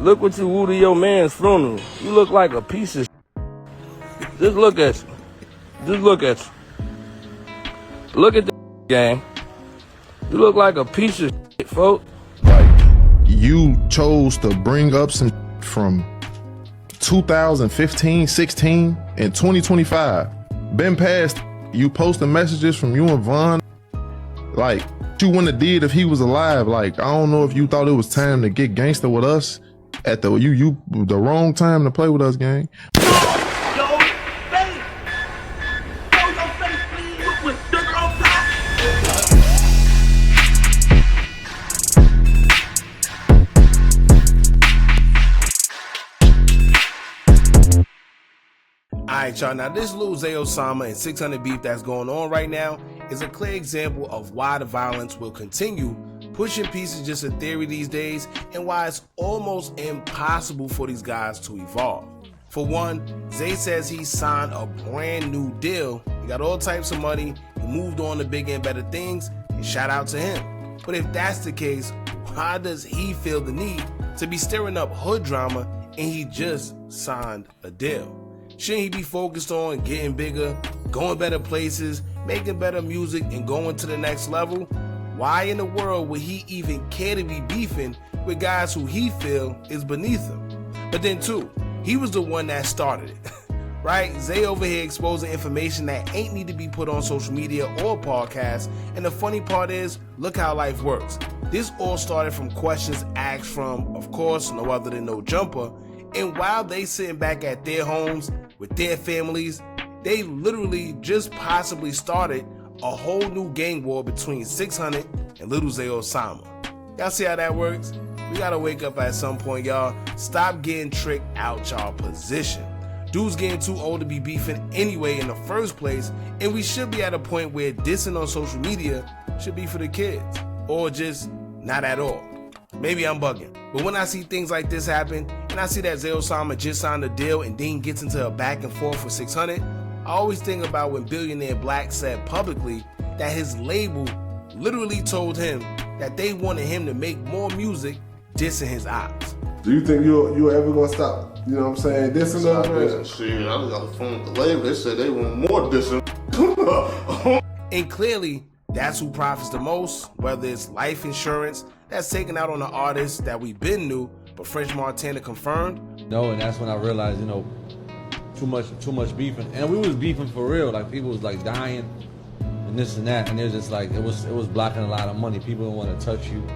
Look what you woo to your man's funeral. You look like a piece of shit. Just look at you. Just look at you. Look at the gang. You look like a piece of shit, folks. Like, you chose to bring up some from 2015, 16, and 2025. Been past you posting messages from you and Von. Like, you wouldn't have did if he was alive. Like, I don't know if you thought it was time to get gangster with us at the the wrong time to play with us, gang. Alright y'all, now this Lil Zay Osama and 600 beef that's going on right now is a clear example of why the violence will continue. Pushing peace is just a theory these days, and why it's almost impossible for these guys to evolve. For one, Zay says he signed a brand new deal, he got all types of money, he moved on to bigger and better things, and shout out to him. But if that's the case, why does he feel the need to be stirring up hood drama and he just signed a deal? Shouldn't he be focused on getting bigger, going better places, making better music, and going to the next level? Why in the world would he even care to be beefing with guys who he feel is beneath him? But then too, he was the one that started it, right? Zay over here exposing information that ain't need to be put on social media or podcasts, and the funny part is, look how life works. This all started from questions asked from, of course, no other than No Jumper, and while they sitting back at their homes with their families, they literally just possibly started a whole new gang war between 600 and Lil Zay Osama. Y'all see how that works? We gotta wake up at some point, y'all. Stop getting tricked out y'all position. Dudes getting too old to be beefing anyway in the first place, and we should be at a point where dissing on social media should be for the kids, or just not at all. Maybe I'm bugging, but when I see things like this happen, and I see that Zay Osama just signed a deal and then gets into a back and forth with 600, I always think about when Billionaire Black said publicly that his label literally told him that they wanted him to make more music dissing his ops. Do you think you're ever gonna stop, you know what I'm saying, dissing them? Shit, I just got the phone with the label, they said they want more dissing. And clearly, that's who profits the most, whether it's life insurance that's taken out on the artists that we've been knew, but French Montana confirmed. No, and that's when I realized, you know, too much beefing, and we was beefing for real. Like, people was like dying and this and that, and it was just like it was blocking a lot of money. People don't want to touch you. You know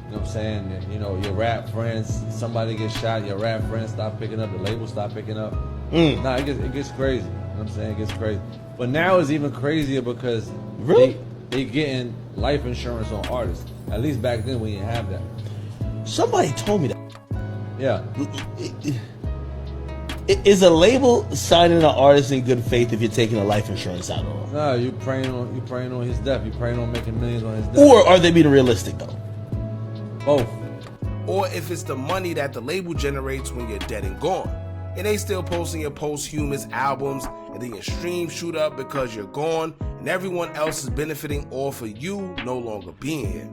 what I'm saying? And, you know, your rap friends, somebody gets shot, your rap friends stop picking up, the label stop picking up. Nah, it gets crazy. You know what I'm saying? It gets crazy. But now it's even crazier because they getting life insurance on artists. At least back then we didn't have that. Somebody told me that. Yeah. Is a label signing an artist in good faith if you're taking a life insurance out on? No, you praying on his death. You praying on making millions on his death. Or are they being realistic though? Both. Or if it's the money that the label generates when you're dead and gone, and they still posting your posthumous albums, and then your streams shoot up because you're gone, and everyone else is benefiting off of you no longer being here.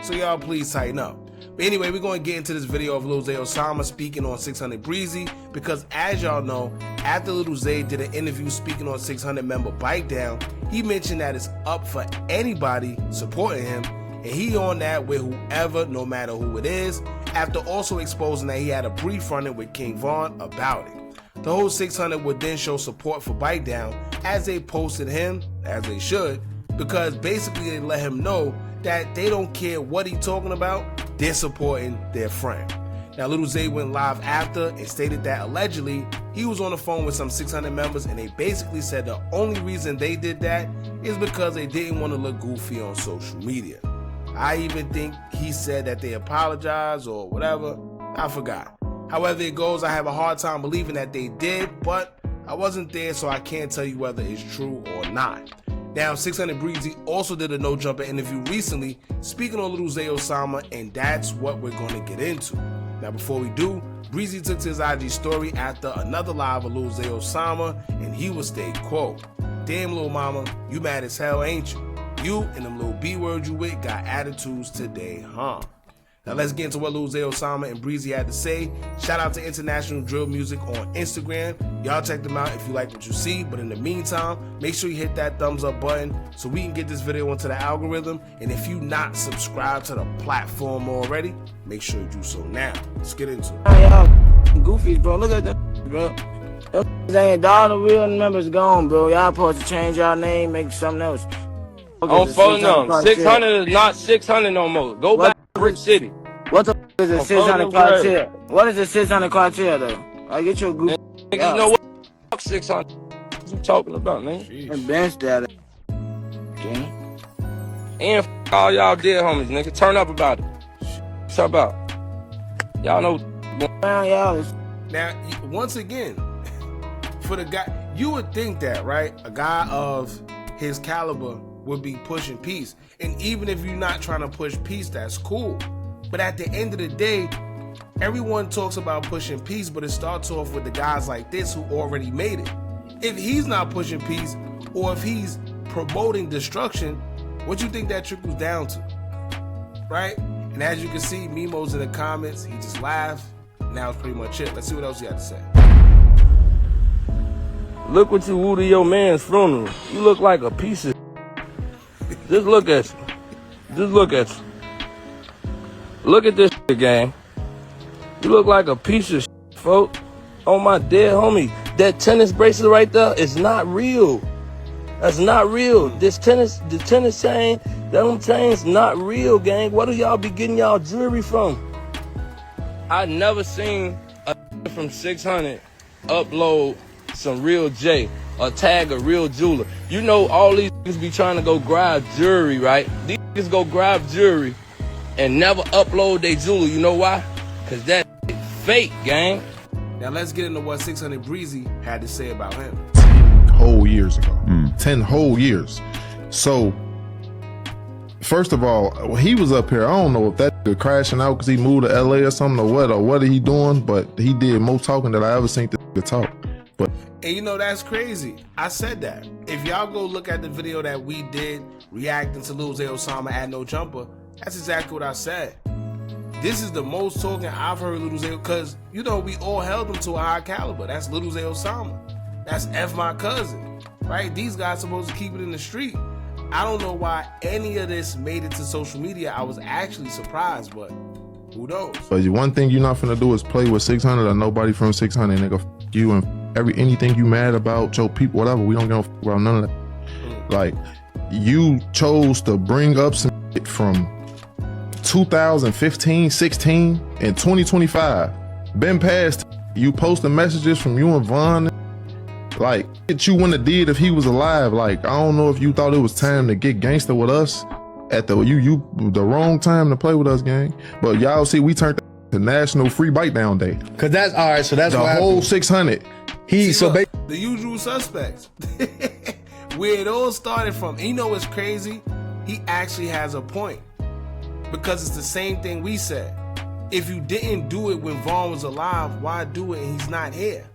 So y'all please tighten up. But anyway, we're going to get into this video of Lil Zay Osama speaking on 600 Breezy, because as y'all know, after Lil Zay did an interview speaking on 600 member Bite Down, he mentioned that it's up for anybody supporting him, and he on that with whoever, no matter who it is, after also exposing that he had a brief run-in with King Von about it. The whole 600 would then show support for Bite Down as they posted him, as they should, because basically they let him know that they don't care what he's talking about, they're supporting their friend. Now, Lil Zay went live after and stated that allegedly he was on the phone with some 600 members, and they basically said the only reason they did that is because they didn't want to look goofy on social media. I even think he said that they apologized or whatever, I forgot. However it goes, I have a hard time believing that they did, but I wasn't there, so I can't tell you whether it's true or not. Now, 600 Breezy also did a No Jumper interview recently speaking on Lil Zay Osama, and that's what we're going to get into. Now, before we do, Breezy took to his IG story after another live of Lil Zay Osama, and he was stating, quote, "Damn, Lil Mama, you mad as hell, ain't you? You and them little B words you with got attitudes today, huh?" Now let's get into what Lil Zay Osama and Breezy had to say. Shout out to International Drill Music on Instagram. Y'all check them out if you like what you see. But in the meantime, make sure you hit that thumbs up button so we can get this video into the algorithm. And if you not subscribed to the platform already, make sure you do so now. Let's get into it. Y'all goofies, bro. Look at them, bro. Them ain't all the real members gone, bro. Y'all supposed to change y'all name, make something else. I'm following them. 600 is not 600 no more. Go back to Brick City. What the f is a 600 cartel? What is a 600 cartel, though? I get your goofy. Niggas know what the fuck 600. What you talking about, nigga? And bench that. Okay. And f all y'all dead homies, nigga. Turn up about it. What's up about? Y'all know. Now, once again, for the guy, you would think that, right? A guy of his caliber would be pushing peace. And even if you're not trying to push peace, that's cool. But at the end of the day, everyone talks about pushing peace, but it starts off with the guys like this who already made it. If he's not pushing peace, or if he's promoting destruction, what you think that trickles down to? Right? And as you can see, Memo's in the comments, he just laughed. Now it's pretty much it. Let's see what else you got to say. Look what you woo to your man's funeral. You look like a piece of Just look at you. Just look at you. Look at this gang. You look like a piece of folks. Oh my dead homie. That tennis bracelet right there is not real. That's not real. The tennis chain, them chains not real, gang. What do y'all be getting y'all jewelry from? I never seen a from 600 upload some real J or tag a real jeweler. You know all these niggas be trying to go grab jewelry, right? These niggas go grab jewelry and never upload their jewelry. You know why? Cause that fake, gang. Now let's get into what 600 Breezy had to say about him. 10 whole years ago. 10 whole years. So, first of all, he was up here. I don't know if that nigga crashing out because he moved to LA or something or what he doing, but he did more talking than I ever seen the nigga talk. But and you know, that's crazy. I said that. If y'all go look at the video that we did reacting to Lil Zay Osama at No Jumper, that's exactly what I said. This is the most talking I've heard Lil Zay, because, you know, we all held him to a high caliber. That's Lil Zay Osama. That's F my cousin, right? These guys supposed to keep it in the street. I don't know why any of this made it to social media. I was actually surprised, but who knows? But one thing you're not finna do is play with 600 or nobody from 600, nigga. F you and anything you mad about, your people, whatever. We don't give a f about none of that. Like, you chose to bring up some shit from 2015, 16, and 2025. Been past you posting messages from you and Von. Like, what you wouldn't have did if he was alive. Like, I don't know if you thought it was time to get gangster with us at the wrong time to play with us, gang. But y'all see, we turned to National Free Bite Down Day. Cause that's all right. So that's the whole 600. The usual suspects. Where it all started from. And you know what's crazy? He actually has a point. Because it's the same thing we said. If you didn't do it when Vaughn was alive, why do it and he's not here?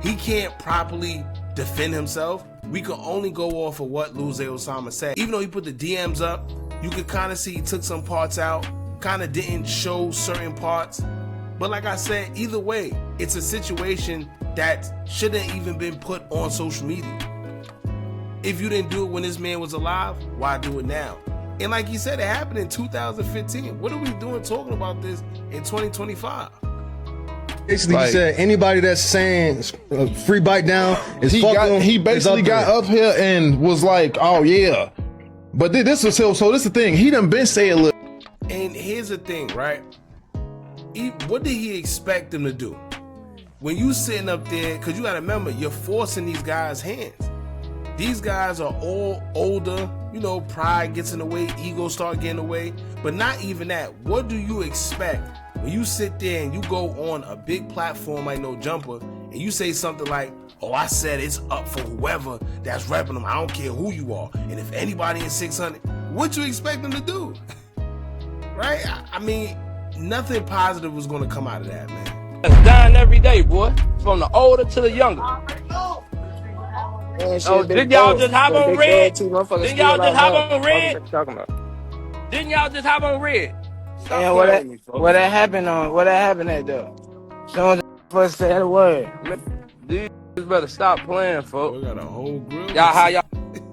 He can't properly defend himself. We can only go off of what Lil Zay Osama said. Even though he put the DMs up, you could kind of see he took some parts out, kind of didn't show certain parts. But like I said, either way, it's a situation that shouldn't even been put on social media. If you didn't do it when this man was alive, why do it now? And like you said, it happened in 2015. What are we doing talking about this in 2025? Basically, like, you said anybody that's saying free bite down is he basically got up here and was like, oh yeah. But this is so this is the thing. He done been saying look. And here's the thing, right? What did he expect them to do? When you sitting up there, because you got to remember, you're forcing these guys' hands. These guys are all older, you know, pride gets in the way, ego start getting in the way. But not even that. What do you expect when you sit there and you go on a big platform like No Jumper and you say something like, oh, I said it's up for whoever that's repping them. I don't care who you are. And if anybody in 600, what you expect them to do? Right? I mean, nothing positive was going to come out of that, man. It's dying every day, boy. From the older to the younger. Oh, didn't y'all just hop on red? Didn't y'all just hop on red? Didn't y'all just hop on red? Stop And playing with me, folks. what that happened at though? Someone first said a word. These better stop playing, We folks. got a whole grill. Y'all, how y'all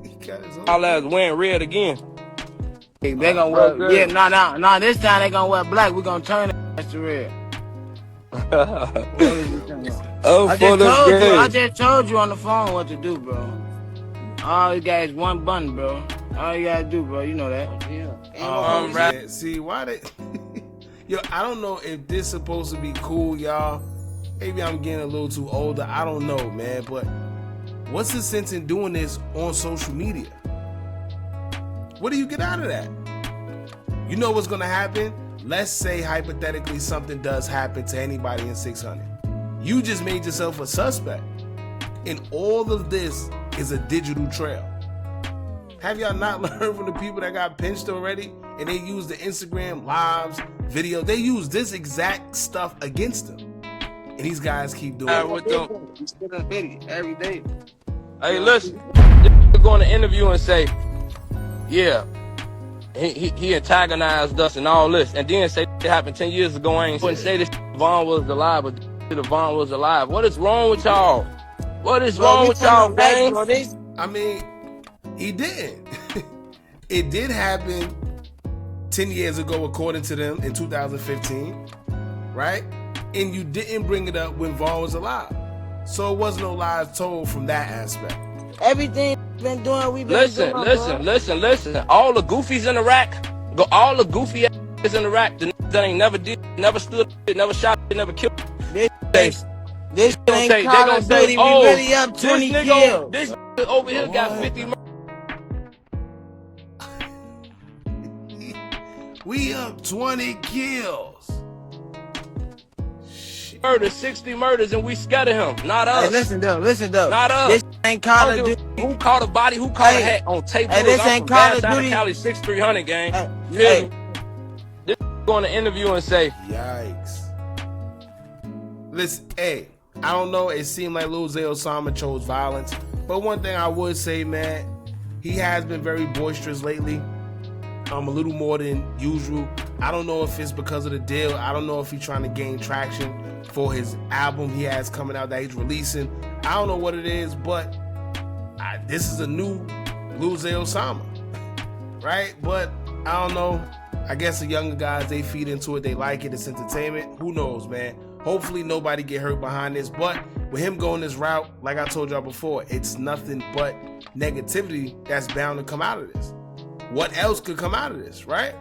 He got his whole ass wearing red again? They gonna real wear, yeah, good. nah, this time they gonna wear black. We gonna turn it to red. Oh, I just told you on the phone what to do, bro. All you got is one button, bro. All you gotta do, bro, you know that. man. See, why they... Yo, I don't know if this supposed to be cool, y'all. Maybe I'm getting a little too older. I don't know, man. But what's the sense in doing this on social media? What do you get out of that? You know what's gonna happen? Let's say hypothetically something does happen to anybody in 600. You just made yourself a suspect. And all of this is a digital trail. Have y'all not learned from the people that got pinched already? And they use the Instagram lives, video. They use this exact stuff against them. And these guys keep doing it. With them. Every day. Hey, listen. They're going to interview and say, yeah, he antagonized us and all this. And then say it happened 10 years ago. I wouldn't say this Vaughn was alive, but Vaughn was alive. What is wrong with y'all? What is wrong with y'all, man? I mean, he didn't. It did happen 10 years ago, according to them, in 2015, right? And you didn't bring it up when Vaughn was alive. So it wasn't no lies told from that aspect. Everything been doing, we've been doing. Listen. All the goofies in Iraq, all the goofy ass in Iraq, the niggas that ain't never did, never stood, never shot, never killed. This ain't Call of Duty, we really up 20 kills. This nigga over here got 50 We up 20 kills. murders, 60 murders, and we scared of him. Not us. Hey, listen though. Not us. This ain't Call of Duty. Who caught a body? Who caught a hat on tape? Hey, this ain't Call of Duty. Cali 6300 gang. Hey. This going to interview and say, yikes. Listen, hey, I don't know. It seemed like Lil Zay Osama chose violence. But one thing I would say, man, he has been very boisterous lately. A little more than usual. I don't know if it's because of the deal. I don't know if he's trying to gain traction for his album he has coming out that he's releasing. I don't know what it is, but this is a new Lil Zay Osama, right? But I don't know. I guess the younger guys, they feed into it. They like it. It's entertainment. Who knows, man? Hopefully nobody get hurt behind this. But with him going this route, like I told y'all before, it's nothing but negativity that's bound to come out of this. What else could come out of this, right?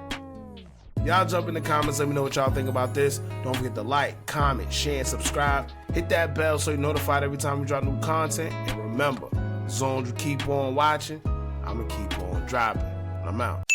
Y'all jump in the comments. Let me know what y'all think about this. Don't forget to like, comment, share, and subscribe. Hit that bell so you're notified every time we drop new content. And remember, as long as you keep on watching, I'm going to keep on dropping. I'm out.